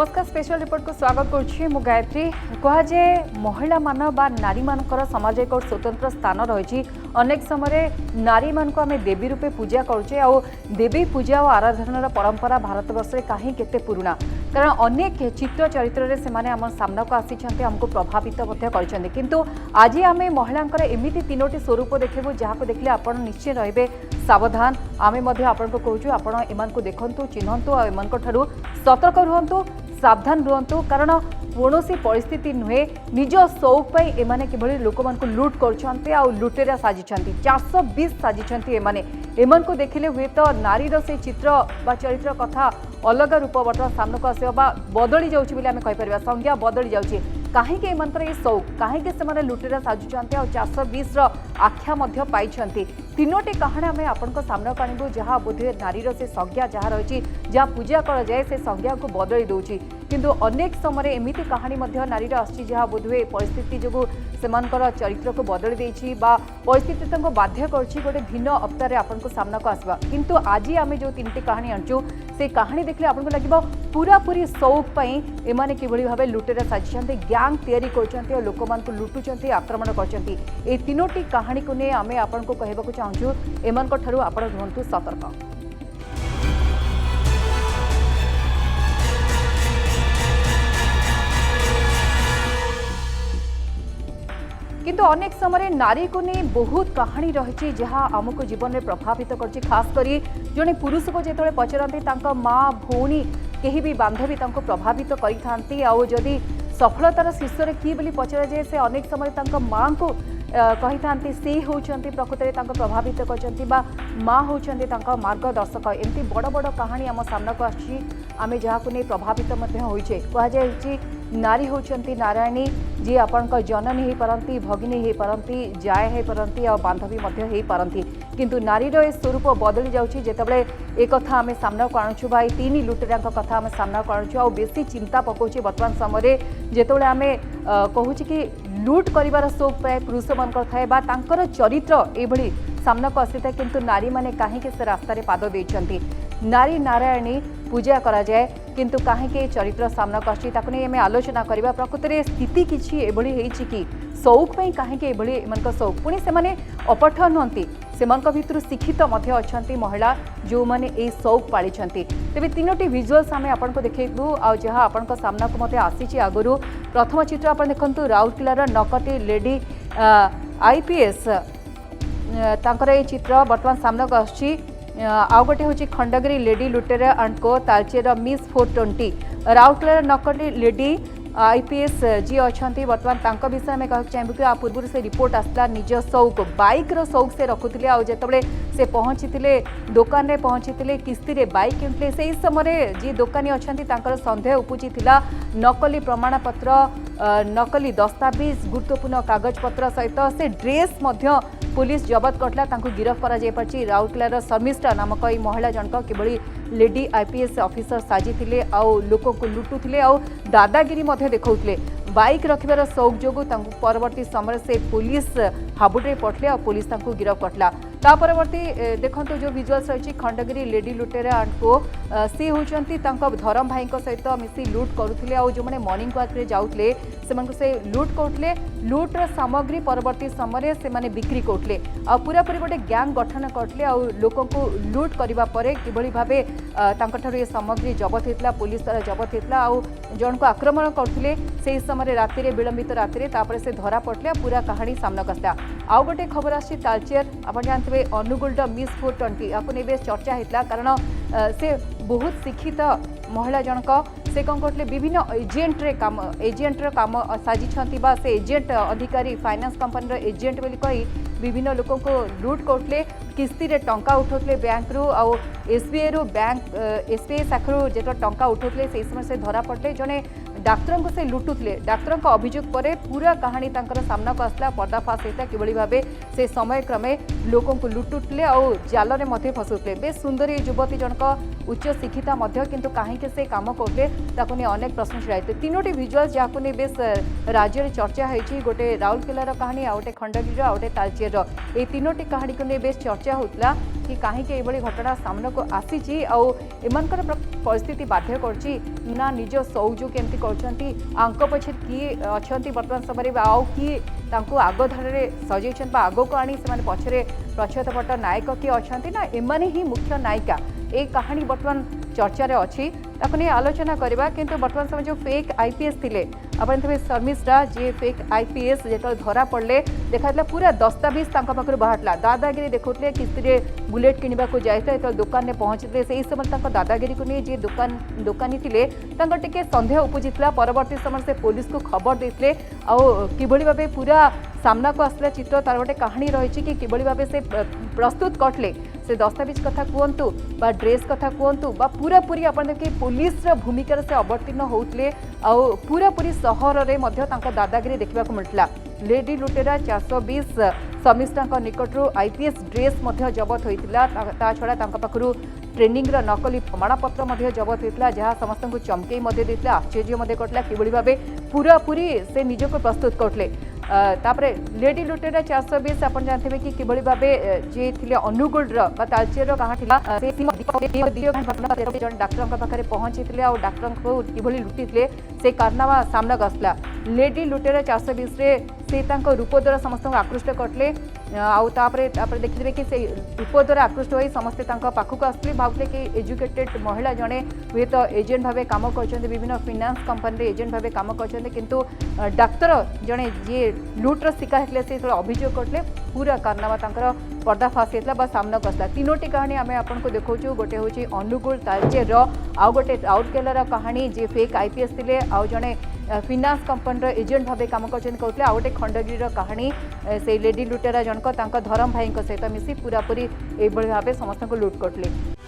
नमस्कार special report को स्वागत करुच्ची मु गायत्री कहुए महिला मान बा नारी मानकर समाज एक स्वतंत्र स्थान रही अनेक समय नारी मान आम देवी रूपे पूजा करुचे आ देवी पूजा और आराधनार परंपरा भारत वर्ष में कहीं केते पुराना कारण अनेक चित्र चरित्र से आम सामना को आसी आमको प्रभावित किंतु आज आम महिला एमती तीनोटी स्वरूप देखू जहाँ देखले आप निश्चय रे सावधान आम आपको कहूँ आप देखु चिन्हतु आठू सतर्क रुहतु सावधान रुहतु कारण कौन परिस्थिति नुहे निज सौक एमाने किभली लोक मान लुट कर लुटेरा साजी 420 साजी एमान को देखिले हुए तो नारीर से चित्र बा चरित्र कथा अलग रूप बर्तमान सामना को आसवा बदली जाऊँगी आम कहीपर संज्ञा बदली जाऊँगी कहीं ये सौक कहीं लुटेरा साजुंट और 420 आख्या पाई तीनोटी कहानी आम आपण सामना को आणबू जहाँ बोधे नारीर से संज्ञा जहाँ रही जहाँ पूजा कर जाए से संज्ञा को बदली दूची किंतु अनेक समय एमती कहानी नारीर आसी जहाँ बोधे परिस्थिति जो सेमानकर चरित्र को बदली देछि बा परिस्थिति तंको बाध्य करछि गोटे भिन्न अवतार आपन सामना को आसवा किंतु आज आम जो तीनटी कहानी आणचु से कहानी देखले आपको लगे पूरा पूरी सौक एमाने किभली भाबे लुटेरा साजिछन्ते गैंग तैयारी करछन्ते और लोक मान को लुटुछन्ते आक्रमण करछन्ते ए तीनोटी कहानी को ने आमे आपन को कहबा चाहूँ एमान को ठारू आपण रहंतु सतर्क। किंतु अनेक समय नारी को नहीं बहुत कहानी रही जहाँ आमको जीवन में प्रभावित कर खास करी जड़े पुरुष को जो पचरती माँ भौणी कहीं भी बांधवी प्रभावित करी सफलतार शीर्ष में किए बोली पचरा जाए से अनेक समय माँ को कही था सी होती प्रकृत में प्रभावित कर माँ होती मार्गदर्शक एमती बड़ बड़ कहानी आम सामना को आम जहाँ को नहीं प्रभावित होइछे कहुई नारी होती नारायणी जी आपण जननी हो पारती भगिनी हो पारती जाए हो पारती और बांधवी हो पारती किंतु नारीर ए स्वरूप बदली जाऊँगी जितेबाला एक कथा आम सामना को आणुछु भाई तीन लुटेरा कथा आम सामना को आणुछु आ बेसी चिंता पकाउछि वर्तमान समय जितेबाला आम कहूँ कि लुट कर शौक प्राय पुरुष मान थाए तांकर चरित्र एभली सामना को आसी था किंतु नारी माने कहीं से रास्ता पाद देइछन्ति नारी नारायणी पूजा करा जाए किंतु कहीं चरित्र सामना को आसी ताकु नै आमे आलोचना करबा प्रकृत रे स्थिति किछि एभली हेछि कि शौक पई कहीं एभली एमनक शौक पुणी से माने अपठ नहंती सेमानक भितरु शिक्षित मध्य अछंती महिला जो माने ए शौक पाली छंती तेबे तीनोटी विजुअल्स आमे आपन को देखैबू आ जहां आपन को सामना को मते आसीछि आगरु प्रथम चित्र आपन देखंतु राउरकेलार नकटी लेडी आईपीएस तांकर ए चित्र वर्तमान सामना को आछि आउ गोटे हूँ खंडगिरी लेडी लुटेरा एंड को तालचेर मिस 420 राउरकेलार नकली लेडी आईपीएस जी अच्छा बर्तमान विषय में कह चाहिए कि पूर्व से रिपोर्ट आसला निज शौक बाइक रो शौक से रखुले आते से पहुँची दुकान में पहुँची किस्ती रे बाइक किणुले से समय जी दुकानी अच्छा सन्देह उपजी नकली प्रमाणपत्र नकली दस्तावेज गुरुत्वपूर्ण कागजपत्र सहित से ड्रेस पुलिस जबत करला गिरफ कर राउरकेलार शर्मिष्ठा नामक ये महिला जनक किभली लेडी आईपीएस ऑफिसर साजिले आउ लोक को लुटुले आउ दादागिरी देखौले बाइक रखिबार शौक जो परवर्ती समय से पुलिस हाबुटे पड़े और पुलिस गिरफ करला ता परवर्ती देखो जो विजुअल्स रही खंडगिरी लेडी लुटेरा एंड को सी होती धरम भाई सहित मिसी लुट करुले आ जो मैंने मॉर्निंग वॉक रे जाउतले से लुट करुले लुट्र सामग्री परवर्ती समय से बिक्री करुले आ पूरा पूरी गोटे गैंग गठन करते आ लोक को लुट करने किभली भावे ये सामग्री जबत होता पुलिस द्वारा जबत होता आ जन को आक्रमण करते से समय राति विलंबित राति से धरा पड़े पूरा कहानी सामना आसला आउ गोटे खबर आसी तालचेर आप जानते अनुगुल मिस 420 या नहीं चर्चा होता कारण से बहुत शिक्षित महिला जनक से कौन करते विभिन्न एजेंट्र काम साजी से एजेंट अधिकारी फाइनेंस कंपनी एजेंट बोली कही विभिन्न लोक को लुट करते किस्ती रे टंका उठाउले बैंक रु आ एसबीआई रु बैंक एसबीआई शाखा जो टंका उठाउले से समय से धरा पड़े जड़े डाक्तर को से लुटुले डाक्तर अभियोग पर पूरा कहानी सामना को आसला पर्दाफाश होता किभली भावे से समय क्रमे लोक को लुटुले आ जाल में फसुले बेस सुंदर युवती जनक उच्च शिक्षिता मध्य किंतु कहीं से काम करते ताकू नहीं अनेक प्रश्न छिड़ाई तीनोटी भिजुआल्स जहाँ नहीं बेस राज्य में चर्चा होती गोटे राउरकेलार कहानी आ गए खंडगिरी आ गए तालचेर ये तीनोटी कहानी को नहीं बेस चर्चा होता कि कहीं घटना सामना को आसी आमर परिस्थिति बाध्य करना निज सौजो केमती कर पछे किए अच्छा बर्तमान समय आउ किए आगधार सजेसन आग को आनी से पछरे प्रच्छदपट नायक किए अच्छा ना एमाने ही मुख्य नायिका ए कहानी बर्तमान चर्चा अच्छी ताको नहीं आलोचना करवा किंतु बर्तमान समय जो फेक आईपीएस थिले अपन थे शर्मिष्ठा जी फेक आईपीएस जो धरा पड़े देखा पूरा दस्तावेज पाखर बाहरला दादागिरी देखते किस्ती बुलेट किणवा जाता जो दुकान में पहुंचते से समय दादागिरी को नहीं जी दुकानी थे टे सन्देह उपजिता परवर्ती समय से पुलिस को खबर देते आभली भाव पूरा सामना को आसला चित्र तार गोटे कहानी रही कि किभली भाव से प्रस्तुत करते से दस्तावेज कथा कहतु बा ड्रेस कथा कहतु बा पूरा पूरी अपन देखिए पुलिस भूमिकार से अवतीर्ण होते पूरा पूरी सहर में दादागिरी देखा मिलता लेडी लुटेरा 420 शर्मिष्ठा निकटू आईपीएस ड्रेस जबत होता छड़ा पाखु ट्रेनिंग नकली प्रमाणपत्र जबत होता जहाँ समस्त को चमकई देता आश्चर्य करता कि भाव पूरा पूरी से निजक प्रस्तुत करते तापरे लेडी लुटेरा 420 आप जानते हैं कि किभली भाव जी थे अनुगुल तालचेर कहाँ जन डाक्तर पाखे पहुंची डाक्तर को किभली लुटी से कारनामा सामना आसला लेडी लुटेरा 420 से रूप द्वारा समस्त आकृष्ट करते देखिए कि रूप द्वारा आकृष्ट हो समस्ते पाखक आसते भावते कि एजुकेटेड महिला जड़े हुए तो एजेंट भाव काम कर विभिन्न फाइनान्स कंपनी एजेंट भाव काम कर डाक्तर जड़े जी लुट्र शिकार होते से अभियोग करते पूरा कारनामा पर्दाफाश होता बा सामना आसला तीनोटी कहानी आम आपको देखा गोटे हूँ अनुगुल तालचेर आउ गोटे राउरकेलार कहानी जे फेक आईपीएस थे आउ जड़े फाइनान्स कंपनी एजेंट भाव काम करते आउ गोटे खंडगिरी कहानी से लेडी लुटेरा जनक धरम भाई सहित मिसी पूरा पूरी भाव समस्त को लुट करते।